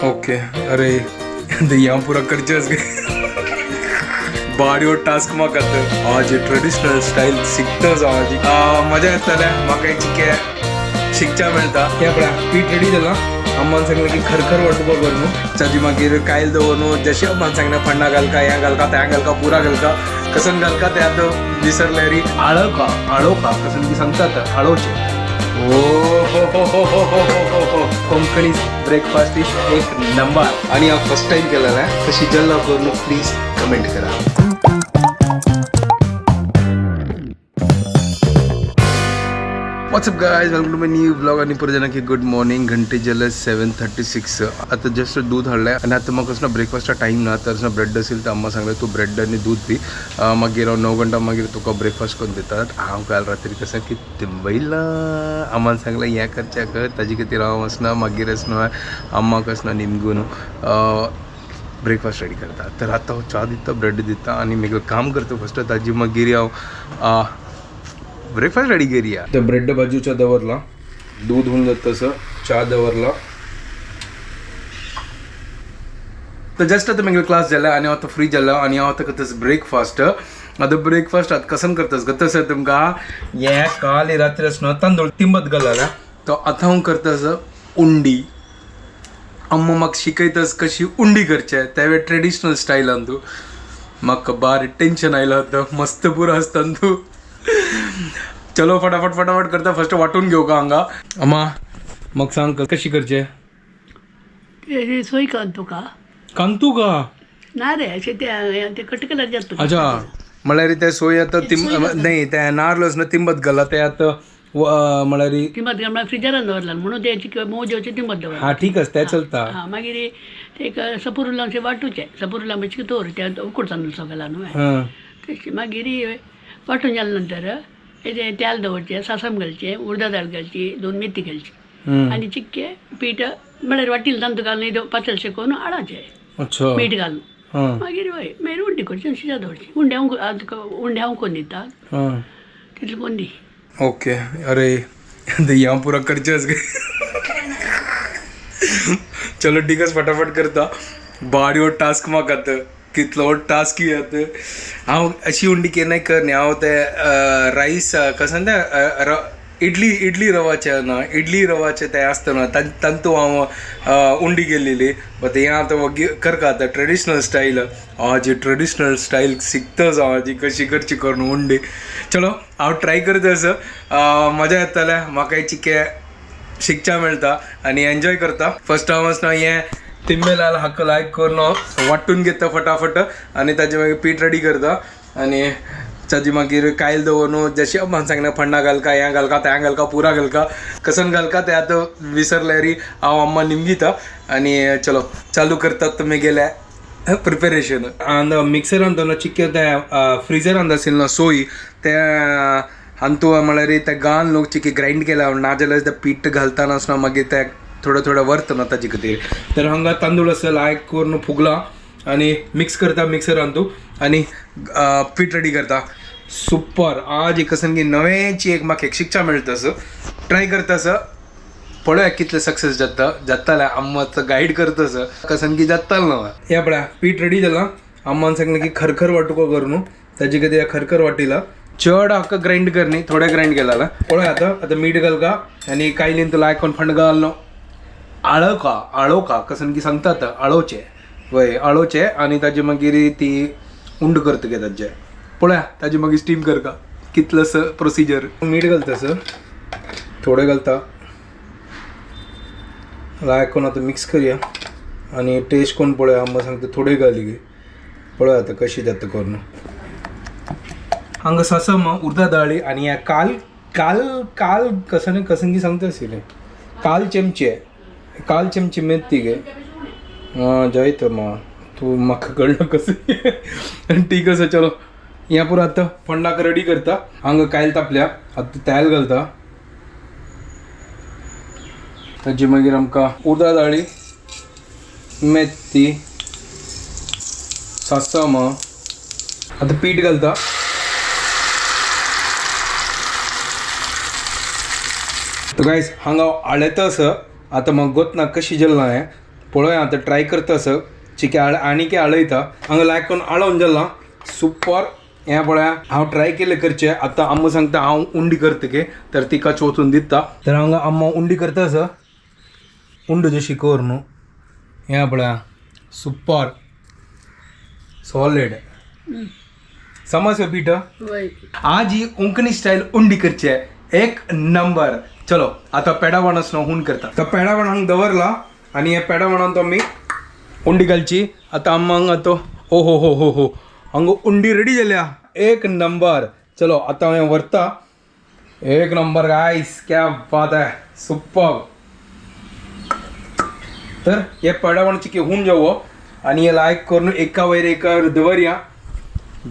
Okay अरे यहाँ पूरा करचेस बॉडी और टास्क म्हाका आज ट्रेडिशनल स्टाईल शिकतच आज मजा येतले म्हाका एक चिके शिकच्या मेळटा हे पळय पीठ रेडी जाला अम्मान सांगलें की खरखर वांटुपा कर न्हू ताजी मागीर कायल दवर न्हू जशें अम्मान सांगलें फण्णां घालका हें घालका तें घालका पुरा घालका कसन घालका तें आतां विसरलें री आळोवका कसन की सांगतात आळोवचें ओ हो कोंकणी ब्रेकफास्ट इज एक नंबर आणि हा फर्स्ट टाइम केलेला आहे कशी जल्ला करून प्लीज कमेंट करा what's up guys welcome to my new vlog आणि परत की गुड मॉर्निंग घंटे जल्ले 7:36 आता जस्ट दूध हाडलें आणि आता म्हाका असं ब्रेकफास्टचा टाइम ना तर ब्रेड असेल तर अम्मा सांगलें तू ब्रेड आणि दूध पी मागीर 9 घंटा मागीर तुका ब्रेकफास्ट करून दितात हांव काल रात्री कसं की तिंबयला अम्मान सांगलें हें करचें कर ताजे खातीर हांव वचना मागीर वचना अम्माक वचना निमगून ब्रेकफास्ट रेडी करता तर आता हांव च्या दिता ब्रेड दिता आणि मागीर काम करता फर्स्ट ताजी मागीर हांव ब्रेकफास्ट रेडी करूया तर ब्रेड बाजूच्या दवरला दूध होऊन जात तसं च्या दवरला तर जस्ट आता मागीर क्लास जाला आणि आता फ्री जाला आणि हांव आतां करतास ब्रेकफास्ट आता ब्रेकफास्ट आता कसन करतास गतस तुमकां हे काल रात्री आसना तांदूळ तिंबत घालला तो आतां हांव करतास उंडी अम्मा म्हाका शिकयतास कशी उंडी करचें त्यावेळी ट्रेडिशनल स्टायलान तूं म्हाका बारी टेन्शन आयला होतं मस्त पुरो आसता तूं चलो फटाफट करता फर्स्ट वाटून घेऊ का हांगा अम्मा मग सांग कशी करचे सोय कांतू का कांतू का ना रे असे ते कटकला जातो अच्छा म्हळ्यार ते सोय आता नाही त्या नारलस ना तिंबत घाला ते आता म्हळ्यार तिंबत घालून फ्रिजरान दवरला म्हणून त्याची मोजेवचे तिंबत दवर हा ठीक आहे ते चलता हा मागीर ते एक सपुरुला अशें वाटूचे सपुरुला म्हणजे दवर त्या उकड तांदूळ सगळा न्हू तशी मागीर वाटून जाल्या नंतर हेजे तेल दवरचें सासम घालचें उडदा दाळ घालची 2 मेथी घालची आणि चिक्के पीठ म्हळ्यार वाटील तांदूळ घालून पातळ शेकोवन हाडाचें मीठ घालून मागीर वय मागीर उंडी करची आनी शिजा दवरची उंड्या कोण दितात तितली कोण दी ओके अरे यहाँ पूरा करचेस चलो ठीक आहे फटाफट करता बॉडी और टास्क म्हाका कितलो टास्क येत हांव अशी उंडी केन्नाय करनी हांव ते रायस कसं ते इडली रवाचे ना इडली रवाचे ते आसता ना तांतू हांव उंडी केल्लेली बट हें आतां करता आतां ट्रेडिशनल स्टाईल आज ट्रेडिशनल स्टाईल शिकताच हांव हाजी कशी करची करून उंडी चलो हांव ट्राय करता असं मजा येतले म्हाका चिके शिकच्या मेळटा आनी एन्जॉय करता फर्स्ट हांव वचना हें तिंबेलाल हाक लायक करून वाटून घेता फटाफट आणि ताजे मागीर पीठ रेडी करता आणि ताजी मागीर कायल दवरून जशी अम्मान सांगलें फण्णां घालका हें घालका तें घालका पुरा घालका कसन घालका तें आतां विसरलें री हांव अम्मा निमगिता आणि चलो चालू करतात तुमी गेले प्रिपेरेशन आनी मिक्सरान तो चिक्के तें फ्रिजरान आशिल्लो ना सोय तें आनी तूं म्हळ्यार तें घालून लोक चिक्के ग्रायंड केला ना जाल्यार तें पीठ घालता आसतना मागीर तें थोडं व्हरता ना ताजे खातीर तर हांगा तांदूळ आसा लायक करून फुगला आणि मिक्स करता मिक्सरान तूं आणि पीठ रेडी करता सुपर आज एक कसन की नवेची एक म्हाका एक शिकच्या मेळटा ट्राय करता पळोवया कितले सक्सेस जाताले अम्माचं गायड करता कसन की जातालो न्हू हे पळय पीठ रेडी जाला अम्मान सांगलें की खरखर वांटुको कर न्हू ताजे खातीर खरखर वाटिला चड हाका ग्रायंड करनी थोडे ग्रायंड केला पळोवया आतां मीठ घालका आणि कायलीन तूं लायक करून फंड घाल आळोवका कसन की सांगतात आळोवचे वय आळोवचे आणि ताजे मागीर ती उंड करता गे ताजे पळया ताजे मागीर स्टीम करता कितलंस प्रोसिजर मीठ घालतास थोडे घालता लायक करून आतां मिक्स करया आणि टेस्ट कोण पळया अम्मा सांगता थोडे घाली गे पळया आतां कशी जाता करून हांगा सासम उडदा दाळी आणि ह्या काल कसन की सांगता आशिल्लें काल चमचे मेथी गे जायत मा तू म्हाका कळना कसं ठीक आसा चलो या पुरो आतां फंडाक रेडी करता हांगा कायल तापल्या आतां तेल घालता ताजी मागीर आमकां उडदा दाळी मेथी सासम आतां पीठ घालता तर गायज हांगा आळेता आसा आतां म्हाका गोतना कशी जेल्ला हें पळय आतां ट्राय करता असं चिके आनीक आळयता हांगा लायक करून आळोवन जालां सुपर हें पळया हांव ट्राय केलें करचें आतां अम्मा सांगता हांव उंडी करता गे तर तिका चोचून दिता तर हांगा अम्मा उंडी करता असं उंड जशी कर न्हू हें पळया सुपर सॉलिड समझ पीठ वय आज ही कोंकणी स्टाईल उंडी करचे एक नंबर चलो आता पेडावणस न्हू हून करता तर पेडावण हांगा दवरला आणि हे पेडावणान तो आमी उंडी घालची आता अम्मा हांगा तो ओ हो हो हो हो हांगा उंडी रेडी जाल्या एक नंबर चलो आता हांवें व्हरता एक नंबर गाइस क्या बात है सुपर तर हे पेडावणची की होऊन जावो आणि हे लायक करून एका वयर दवरया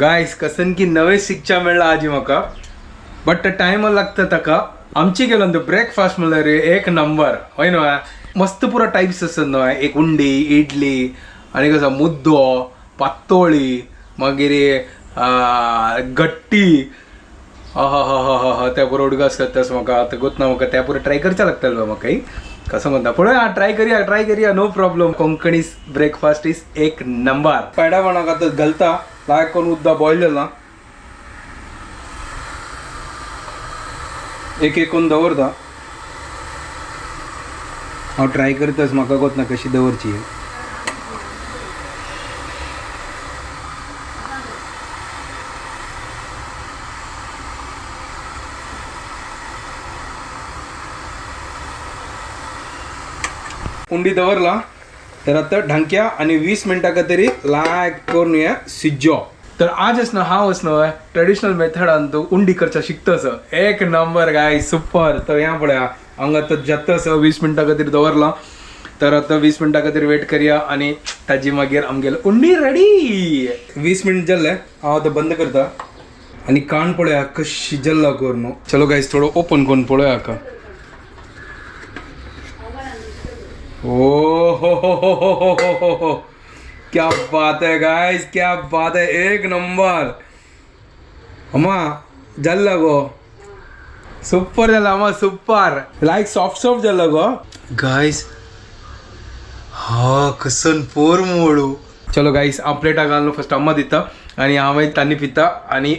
गाइस कसन की नवे शिक्षा मेळ्ळा आजी म्हाका बट टायम लागता ताका आमची गेलो न्हू ब्रेकफास्ट म्हणल्यार एक नंबर हय न्हू मस्त पुरो टायप्स आसत न्हू एक उंडी इडली आनी कसो मुद्दो पातोळी मागीर गट्टी हा त्या पुरो उडगास करतास म्हाका आतां गोतना म्हाका त्या पुरो ट्राय करचें लागतलें म्हाकाय कसं म्हणता पळय ट्राय करिया no problem Konkani breakfast is एक नंबर पेडावणाक आतां घालता लायक करून उद्दा बॉयल जाला एक एक करून दवरता हांव ट्राय करतास म्हाका गोतना कशी दवरची उंडी दवरला तर आता ढांक्या आणि 20 मिनटां तरी लायक करून हे सिज्जो तर आज असणं हांव असणं ट्रेडिशनल मेथडान तो उंडी करचा शिकतस एक नंबर गाय सुपर तर ह्या पळया हांगा तो जत्तस 20 मिनटां खातीर दवरला तर आता 20 मिनटां खातीर वेट करया आणि ताजी मागीर आमगेल उंडी रेडी 20 मिनट जाल्ले हांव आतां बंद करता आणि कान पळया कशी जल्ला करून चलो गायस थोडो ओपन करून पळया का ओ हो क्या बात है गाइस क्या बात है एक नंबर अम्मा जल्ला गो सुपर जाला अम्मा सुपर लाइक सॉफ्ट जाला गो गाइस हा कसन पोर मोडू चलो गाइस हांव प्लेटा घालून फर्स्ट अम्मा दिता आणि हांवें तांणी पिता आणि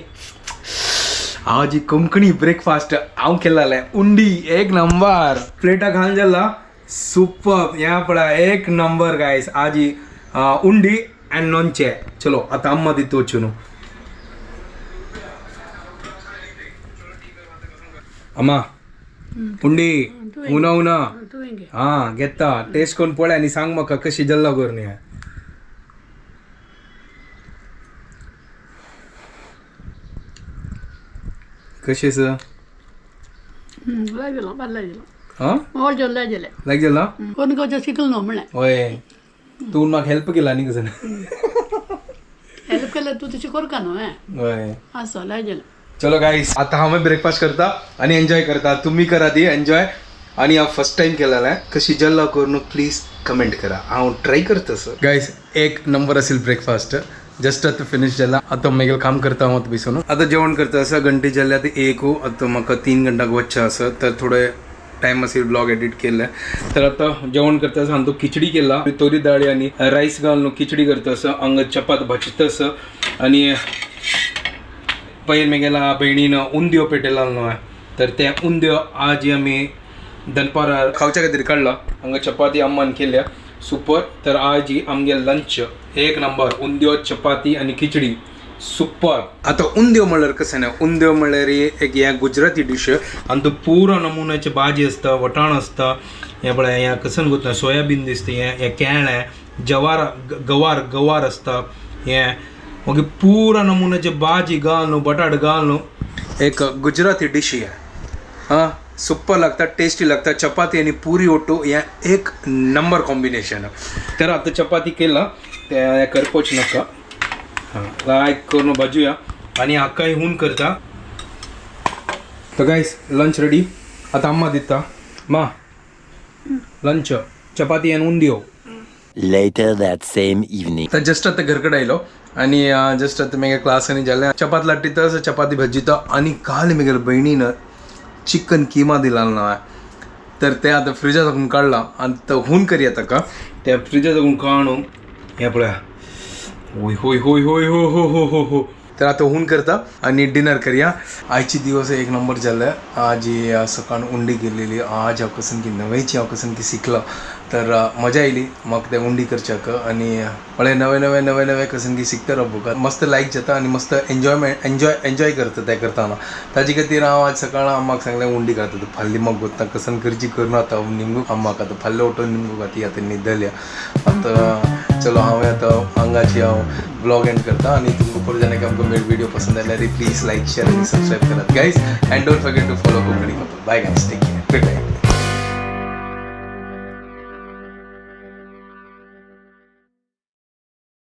आज कोंकणी ब्रेकफास्ट हांव केल्ले उंडी एक नंबर प्लेटा घालून जाला सुपर यहाँ पड़ा एक नंबर गाइस आज ही उंडी एंड नॉनचे चलो आता अम्मा दितो चुनो अम्मा उंडी उना उना हाँ घेता टेस्ट करून पळय आणि सांग म्हाका कशी जल्ला करनी कशी आसा हाँ लायक जाला कोण कशें शिकल न्हू म्हणलें होय तू म्हाका हेल्प केला न्ही कसं हेल्प केल्यार तूं तशें करता न्हू होय आसो लाय जालें चलो गाइस आता हांव ब्रेकफास्ट करता आणि एन्जॉय करता तुम्ही करा ती एन्जॉय आणि हांव फर्स्ट टाइम केलेलं आहे कशी जल्ला करून प्लीज कमेंट करा हांव ट्राय करता सर गाइस एक नंबर असेल ब्रेकफास्ट जस्ट आता फिनिश जाला आता मागीर काम करता हांव बिसून आता जेवण करता असं घंटे जाल्या ते एक आता म्हाका 3 घंटाक वचचें आसा तर थोडे टाइम असेल ब्लॉग एडिट केलं तर आता जेवण करता असं तो खिचडी केला तोरी डाळी आणि राईस घालून खिचडी करता असं हांगा चपात भाजता असं आणि पयर मेगेला भयणीन उंदियो पेटयला न्हू तर ते उंदियो आज आमी दनपार खावच्या खातीर काडला हांगा चपाती अम्मान केल्या सुपर तर आज ही आमगे लंच एक नंबर उंदियो चपाती आणि खिचडी सुपर आता उंदियो म्हणल्यार कशें ना उंदियो म्हणल्यार एक हे गुजराती डिश आनी तो पुरो नमुन्याची भाजी आसता वटाण आसता हे पळय हें कसन गुतना सोयाबीन दिसता हे केळे जवार गवार आसता हे मागीर पुरो नमुन्याची भाजी घालून बटाट घालून एक गुजराती डिश हे हां सुपर लागता टेस्टी लागता चपाती आणि पुरी ओटो हे एक नंबर कॉम्बिनेशन तर आता चपाती केला ते करपोच नका हां लायक करून भाजूया आणि हाकाय हून करता तर गाइस लंच रेडी आता अम्मा दिता मा लंच चपाती आणि undhiyo Later that same evening. तर जस्ट आता घरकडे आयलो आणि जस्ट आता मेगे क्लास आणि जाले चपात लाट्टीता चपाती भाजीता आणि काल मेगे बहिणीनं चिकन किमा दिला ना तर ते आता फ्रिजात हाकून काढला आणि तो हून करूया ताका त्या फ्रिजातून काढून हे पळया होय होय होय होय हो हो हो हो हो. तर आता होऊन करता आणि डिनर करूया. आजची दिवस एक नंबर झालं. आज सकाळ उंडी केलेली आज हांव कसन की नवेची हांव कसन की शिकला तर मजा आयली म्हाका ते उंडी करच्याक आणि म्हळ्यार नवे नवे कसन की शिकता रावपाक मस्त लायक जाता आणि मस्त एन्जॉय करता ते करताना. ताजे खातीर हांव आज सकाळ अम्माक सांगलें उंडी करता तर फाल्ली म्हाका गोत्ता कसन करची करून आतां निमगूक अम्माक आतां फाल्ले उठून निमगूक आतां आतां न्हिदल्या. आतां चलो हांवें आतां हांगाची हांव ब्लॉग एंड करता आणि तुमकां परत जेन्ना आमकां वीडियो पसंद आयल्यार प्लीज लायक शेअर आणि सबस्क्राईब करात guys and don't forget to follow Konkani couple. Bye guys take care good night.